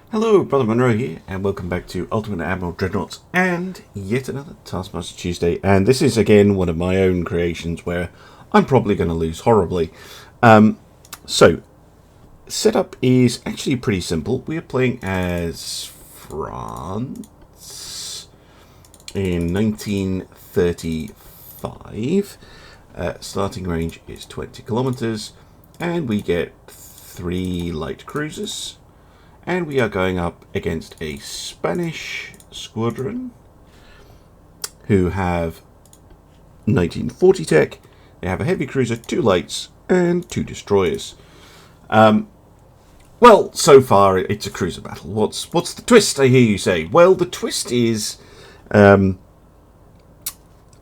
Hello, Brother Monroe here, and welcome back to Ultimate Admiral Dreadnoughts and yet another Taskmaster Tuesday. And this is again one of my own creations where I'm probably going to lose horribly. So, setup is actually pretty simple. We are playing as France in 1935. Starting range is 20 kilometers, and we get 3 light cruisers. And we are going up against a Spanish squadron who have 1940 tech. They have a heavy cruiser, 2 lights, and 2 destroyers. Well, so far it's a cruiser battle. What's the twist, I hear you say? Well, the twist is I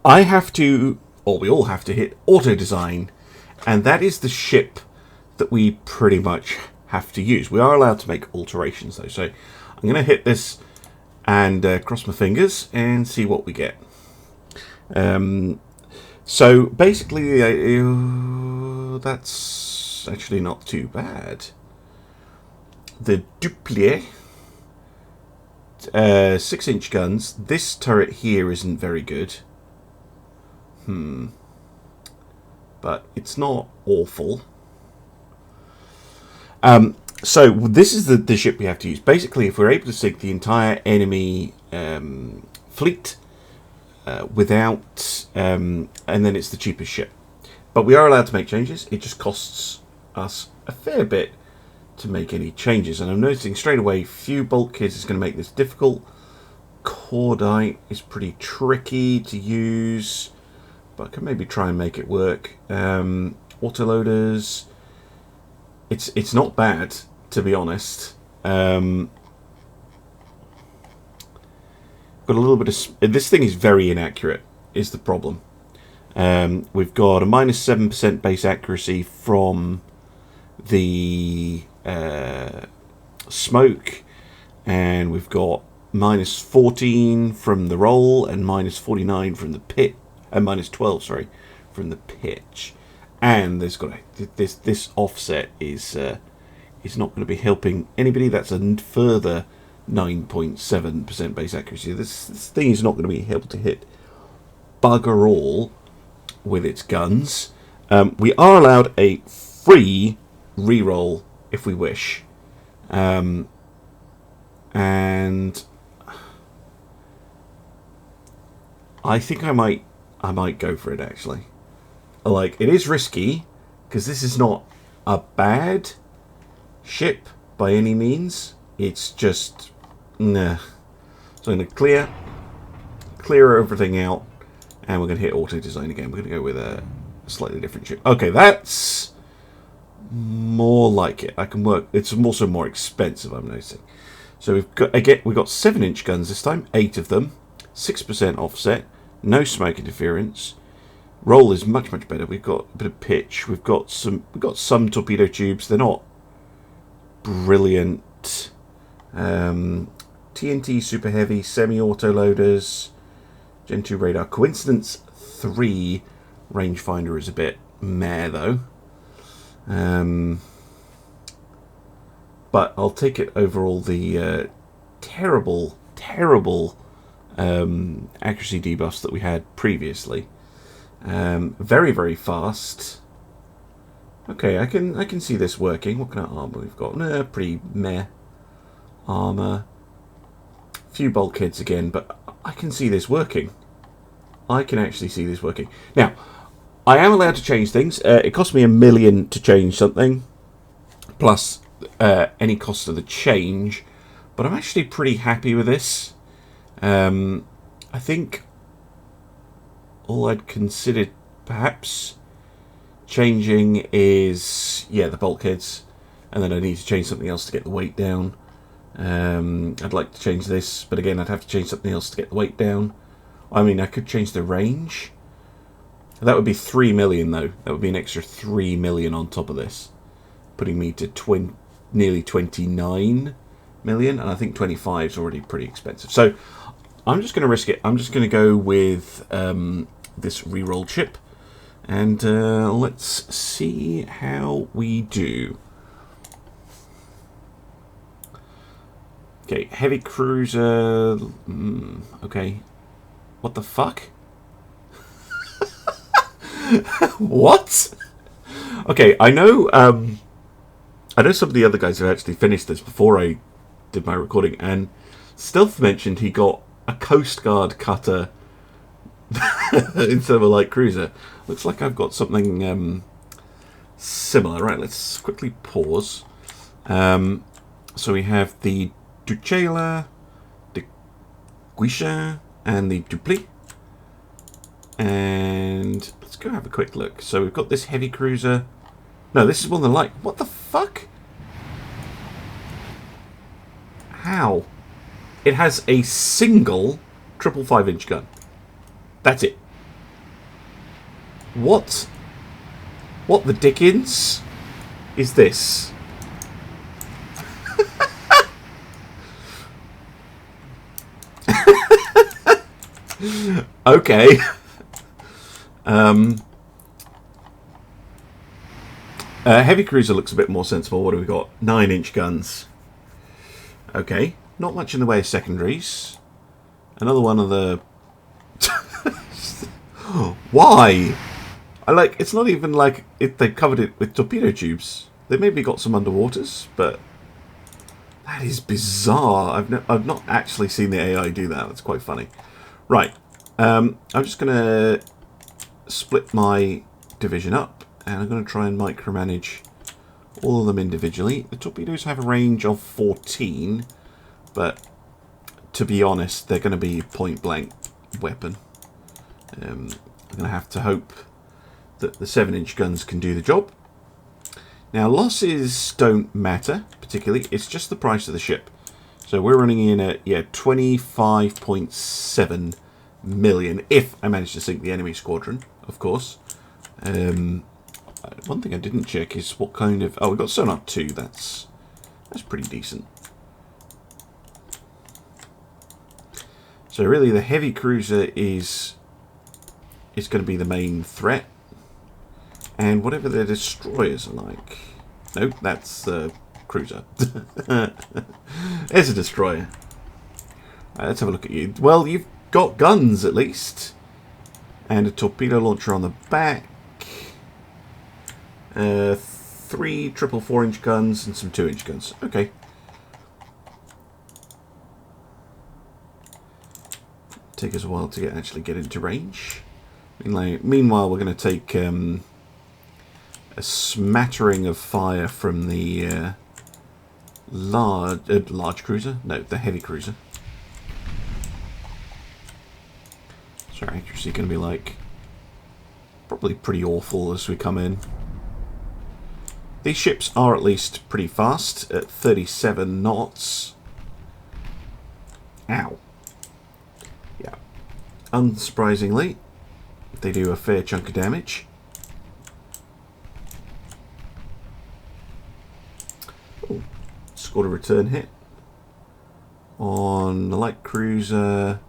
have to, or we all have to hit auto design, and that is the ship that we pretty much have to use. We are allowed to make alterations though, so I'm going to hit this and cross my fingers and see what we get. So basically, that's actually not too bad. The Duplier 6-inch guns. This turret here isn't very good. But it's not awful. So this is the ship we have to use. Basically, if we're able to sink the entire enemy fleet without, and then it's the cheapest ship. But we are allowed to make changes. It just costs us a fair bit to make any changes. And I'm noticing straight away, few bulkheads is going to make this difficult. Cordite is pretty tricky to use, but I can maybe try and make it work. Autoloaders. It's not bad, to be honest. Got a little bit of... This thing is very inaccurate, is the problem. We've got a -7% base accuracy from the smoke, and we've got -14 from the roll, and -49 from the pit, and -12, sorry, from the pitch. And there's got this offset is not going to be helping anybody. That's a further 9.7% base accuracy. This thing is not going to be able to hit bugger all with its guns. We are allowed a free reroll if we wish, and I think I might go for it actually. Like, it is risky, because this is not a bad ship by any means. It's just, nah. So I'm going to clear everything out, and we're going to hit auto design again. We're going to go with a slightly different ship. Okay, that's more like it. I can work. It's also more expensive, I'm noticing. So we've got 7-inch guns this time, 8 of them, 6% offset, no smoke interference. Roll is much better. We've got a bit of pitch. We've got some torpedo tubes. They're not brilliant. TNT super heavy, semi-auto loaders, Gen 2 radar. Coincidence 3 rangefinder is a bit meh though. But I'll take it over all the terrible accuracy debuffs that we had previously. Very fast. Okay, I can see this working. What kind of armor we've got? Pretty meh armor. Few bulkheads again, but I can see this working. I can actually see this working. Now, I am allowed to change things. It cost me $1 million to change something, plus any cost of the change. But I'm actually pretty happy with this. I think all I'd considered perhaps changing is, the bulkheads, and then I need to change something else to get the weight down. I'd like to change this, but again I'd have to change something else to get the weight down. I mean, I could change the range. That would be 3 million though. That would be an extra 3 million on top of this, putting me to nearly 29 million, and I think 25 is already pretty expensive. So I'm just going to risk it. I'm just going to go with this reroll chip, and let's see how we do. Okay, heavy cruiser. Okay. What the fuck? What? Okay, I know. I know some of the other guys have actually finished this before I did my recording, and Stealth mentioned he got a Coast Guard cutter instead of a light cruiser. Looks like I've got something similar. Right, let's quickly pause. So we have the Duchela, the Guisha, and the Dupli. And let's go have a quick look. So we've got this heavy cruiser. No, this is one of the light. What the fuck? How? It has a single 5.5-inch gun. That's it. What? What the dickens is this? Okay. Heavy cruiser looks a bit more sensible. What do we got? 9-inch guns. Okay. Not much in the way of secondaries. Another one of the... Why? It's not even like they covered it with torpedo tubes. They maybe got some underwaters, but that is bizarre. I've not actually seen the AI do that. That's quite funny. Right. I'm just going to split my division up, and I'm going to try and micromanage all of them individually. The torpedoes have a range of 14, but to be honest, they're going to be point-blank weapon. I'm going to have to hope that the 7-inch guns can do the job. Now, losses don't matter particularly. It's just the price of the ship. So we're running in at 25.7 million if I manage to sink the enemy squadron, of course. One thing I didn't check is what kind of... Oh, we've got sonar 2. That's pretty decent. So really, the heavy cruiser is going to be the main threat, and whatever the destroyers are like. Nope, that's the cruiser. There's a destroyer. Let's have a look at you. Well, you've got guns at least, and a torpedo launcher on the back. 3 4.4-inch guns and some 2-inch guns. Okay. Take us a while to actually get into range. Meanwhile, we're going to take a smattering of fire from the large cruiser. No, the heavy cruiser. So our accuracy going to be like probably pretty awful as we come in. These ships are at least pretty fast at 37 knots. Ow. Yeah. Unsurprisingly, they do a fair chunk of damage. Oh, scored a return hit on the light cruiser,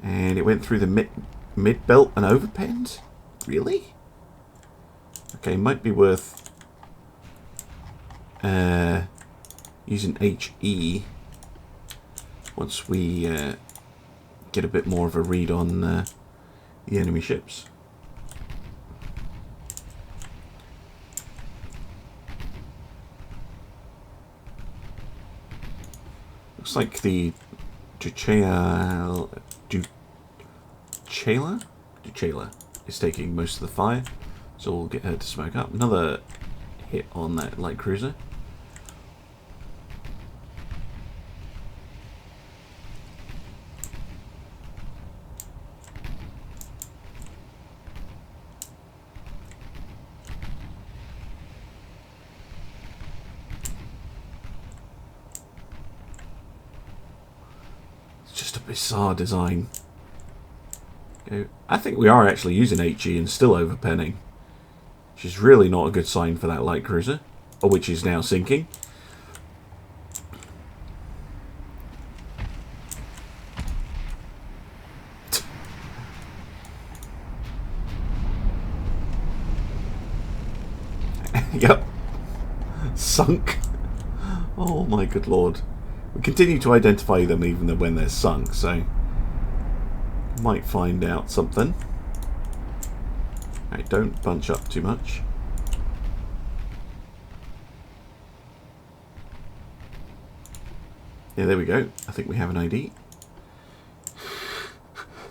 and it went through the mid belt and overpenned. Really? Okay, might be worth using HE once we get a bit more of a read on the enemy ships. Looks like the Duchela is taking most of the fire, so we'll get her to smoke up. Another hit on that light cruiser. Bizarre design. I think we are actually using HE and still overpenning, which is really not a good sign for that light cruiser, or which is now sinking. Yep. Sunk. Oh my good lord. We continue to identify them even when they're sunk, so might find out something. Right, don't bunch up too much. Yeah, there we go. I think we have an ID.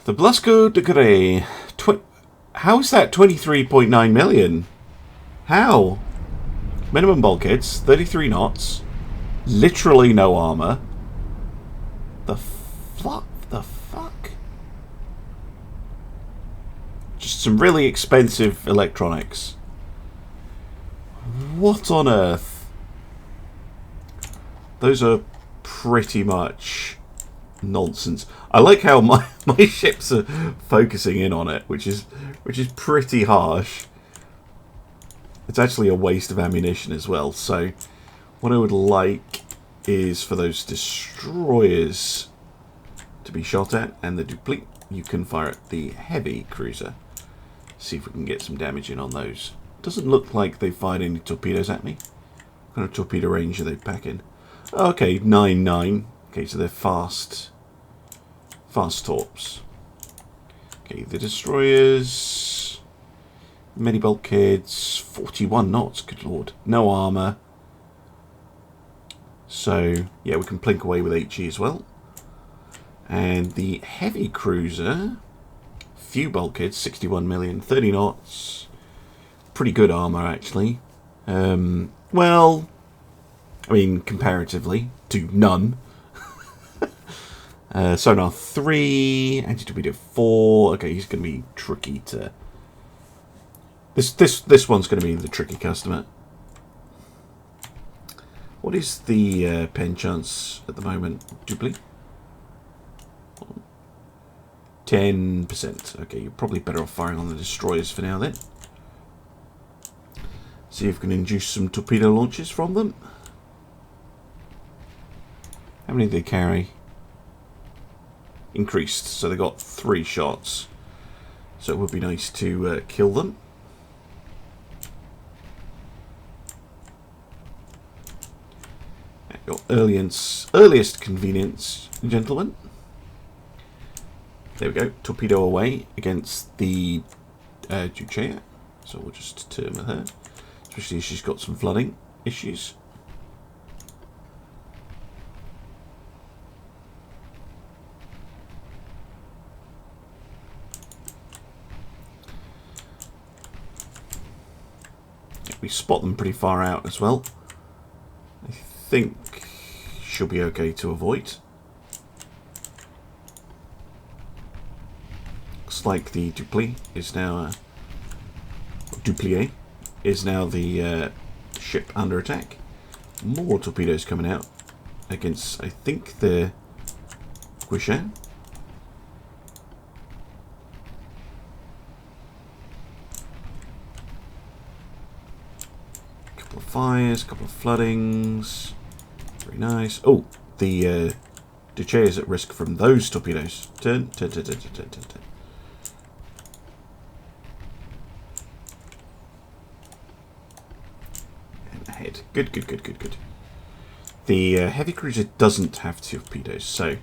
The Blasco de Grey. How is that 23.9 million? How? Minimum bulkheads, 33 knots. Literally no armor. The fuck? Just some really expensive electronics. What on earth? Those are pretty much nonsense. I like how my ships are focusing in on it, which is pretty harsh. It's actually a waste of ammunition as well. So what I would like is for those destroyers to be shot at, and the duplete you can fire at the heavy cruiser. See if we can get some damage in on those. Doesn't look like they fired any torpedoes at me. What kind of torpedo range are they packing? Okay, 9-9. Okay, so they're fast torps. Okay, the destroyers, many bulkheads, 41 knots. Good lord, no armor. So yeah, we can plink away with HE as well. And the heavy cruiser, few bulkheads, 61 million, 30 knots. Pretty good armor actually. Well, I mean comparatively to none. Sonar 3, anti-torpedo 4. Okay, he's going to be tricky to. This one's going to be the tricky customer. What is the pen chance at the moment? Dupli? 10%. Okay, you're probably better off firing on the destroyers for now then. See if we can induce some torpedo launches from them. How many do they carry? Increased, so they got 3 shots. So it would be nice to kill them. At your earliest convenience, gentlemen. There we go. Torpedo away against the Duchea. So we'll just turn with her. Especially if she's got some flooding issues. We spot them pretty far out as well. I think she'll be okay to avoid. Looks like the Duplier is now the ship under attack. More torpedoes coming out against, I think, the Guishan. Couple of fires, couple of floodings. Very nice. Oh, the Duce is at risk from those torpedoes. Turn. Ahead. Good. The heavy cruiser doesn't have torpedoes, so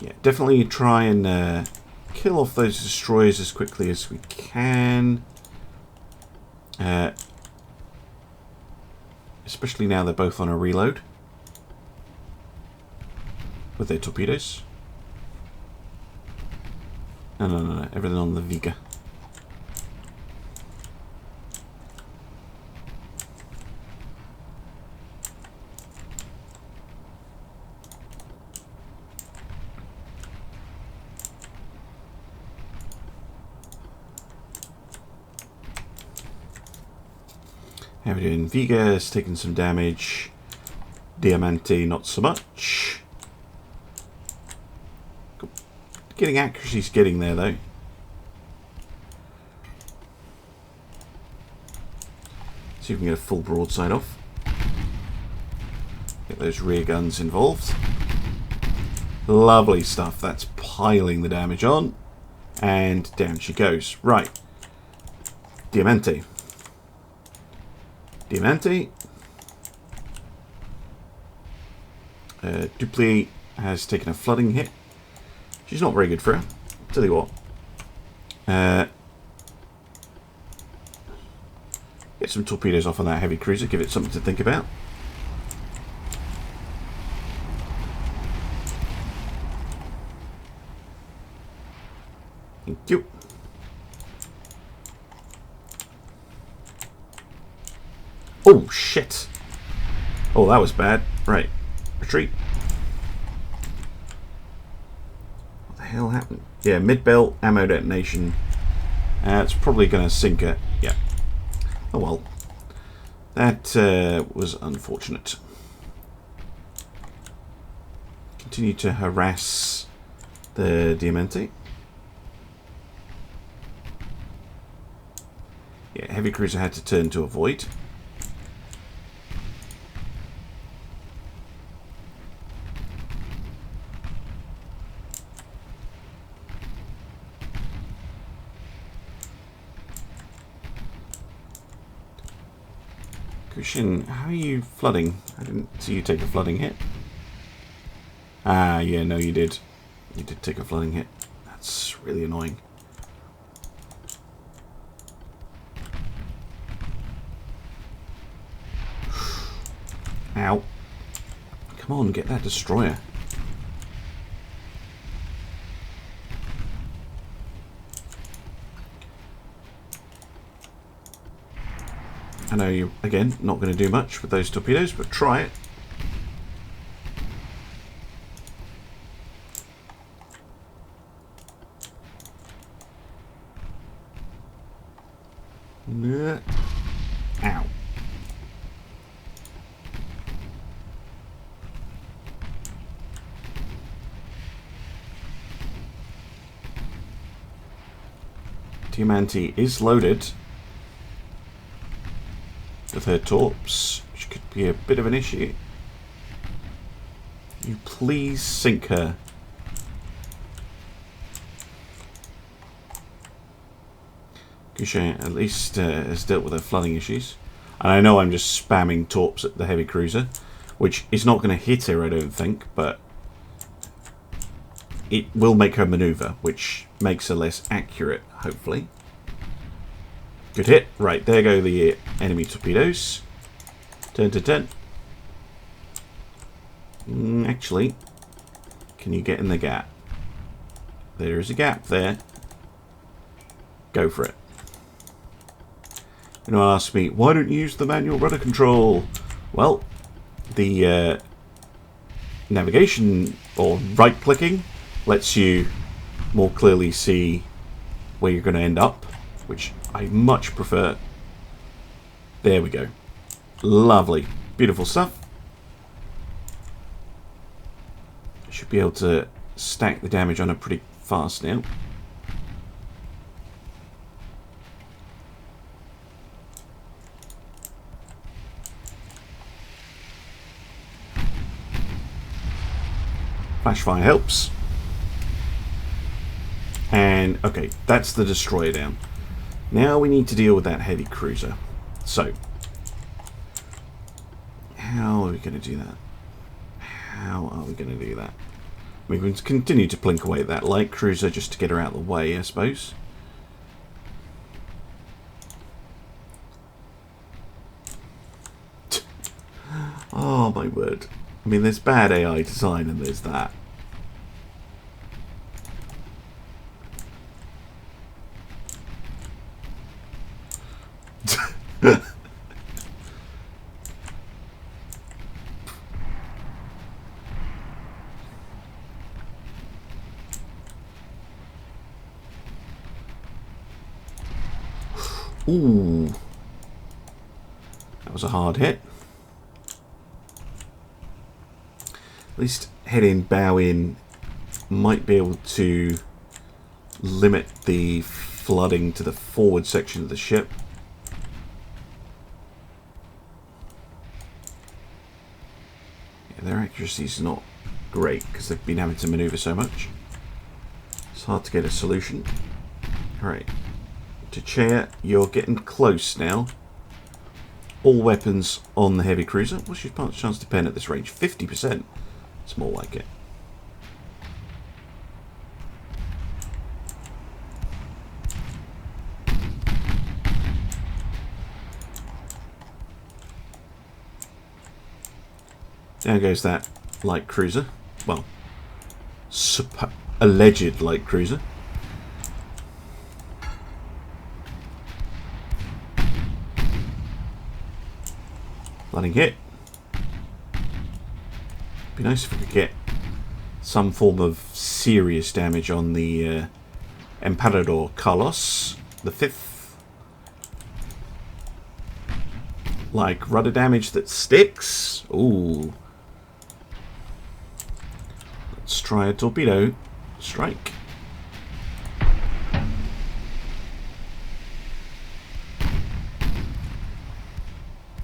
yeah, definitely try and kill off those destroyers as quickly as we can. Especially now they're both on a reload with their torpedoes. No. Everything on the Vega. How are we doing? Vega has taken some damage. Diamante not so much. Getting accuracy's getting there though. See if we can get a full broadside off. Get those rear guns involved. Lovely stuff. That's piling the damage on. And down she goes. Right. Diamante. Dupley has taken a flooding hit. She's not very good for her. Tell you what. Get some torpedoes off on that heavy cruiser. Give it something to think about. Thank you. Oh, shit. Oh, that was bad. Right. Retreat. What the hell happened? Yeah, mid-belt, ammo detonation. It's probably going to sink her. Yeah. Oh, well. That was unfortunate. Continue to harass the Diamante. Yeah, heavy cruiser had to turn to avoid. Kushin, how are you flooding? I didn't see you take a flooding hit. Ah, yeah, no, you did. You did take a flooding hit. That's really annoying. Ow. Come on, get that destroyer. I know you're, again, not going to do much with those torpedoes, but try it. Ow. Diamante is loaded with her torps, which could be a bit of an issue. You please sink her. Gouchet at least has dealt with her flooding issues. And I know I'm just spamming torps at the heavy cruiser, which is not going to hit her, I don't think, but it will make her maneuver, which makes her less accurate, hopefully. Good hit. Right, there go the enemy torpedoes. Turn to 10. Actually, can you get in the gap? There is a gap there. Go for it. You know, ask me, why don't you use the manual rudder control? Well, the navigation or right-clicking lets you more clearly see where you're going to end up, which I much prefer. There we go. Lovely. Beautiful stuff. Should be able to stack the damage on it pretty fast now. Flash fire helps. And, okay, that's the destroyer down. Now we need to deal with that heavy cruiser. So, how are we going to do that? How are we going to do that? We can continue to plink away at that light cruiser just to get her out of the way, I suppose. Oh, my word. I mean, there's bad AI design and there's that. Ooh. That was a hard hit. At least head in, bow in might be able to limit the flooding to the forward section of the ship. Yeah, their accuracy is not great because they've been having to maneuver so much. It's hard to get a solution. Alright. To chair, you're getting close now. All weapons on the heavy cruiser. What's your chance to pen at this range? 50%. It's more like it. There goes that light cruiser. Well, alleged light cruiser. Letting hit. Be nice if we could get some form of serious damage on the Emperador Carlos the Fifth. Like rudder damage that sticks. Ooh. Let's try a torpedo strike.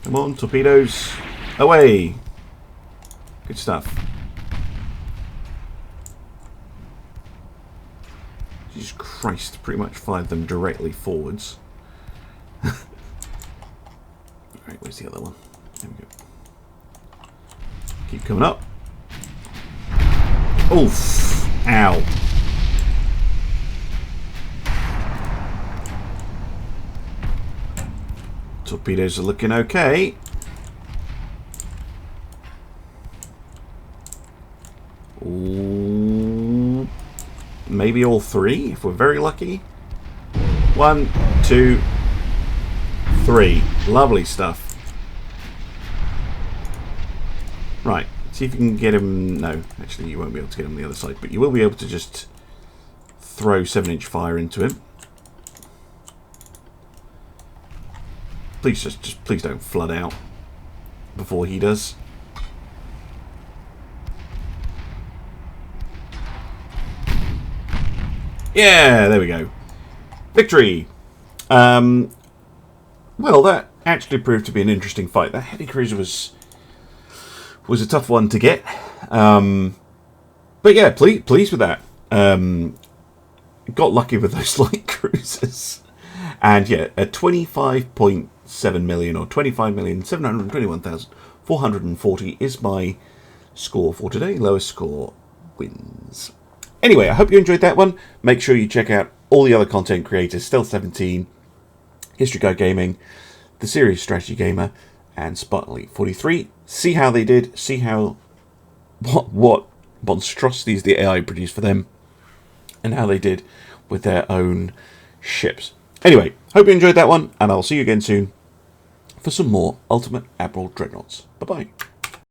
Come on, torpedoes. Away. Good stuff. Jesus Christ, pretty much fired them directly forwards. Alright, where's the other one? There we go. Keep coming up. Oof! Ow. Torpedoes are looking okay. Ooh, maybe all three, if we're very lucky. 1, 2, 3. Lovely stuff. Right, see if you can get him. No, actually you won't be able to get him on the other side, but you will be able to just throw 7-inch fire into him. Please just please don't flood out before he does. Yeah, there we go. Victory! Well, that actually proved to be an interesting fight. That heavy cruiser was a tough one to get. But yeah, pleased with that. Got lucky with those light cruisers. And yeah, a 25.7 million or 25,721,440 is my score for today. Lowest score wins. Anyway, I hope you enjoyed that one. Make sure you check out all the other content creators: Stealth 17, History Guy Gaming, The Serious Strategy Gamer, and Spartan Elite 43. See how they did. See how what monstrosities the AI produced for them, and how they did with their own ships. Anyway, hope you enjoyed that one, and I'll see you again soon for some more Ultimate Admiral Dreadnoughts. Bye-bye.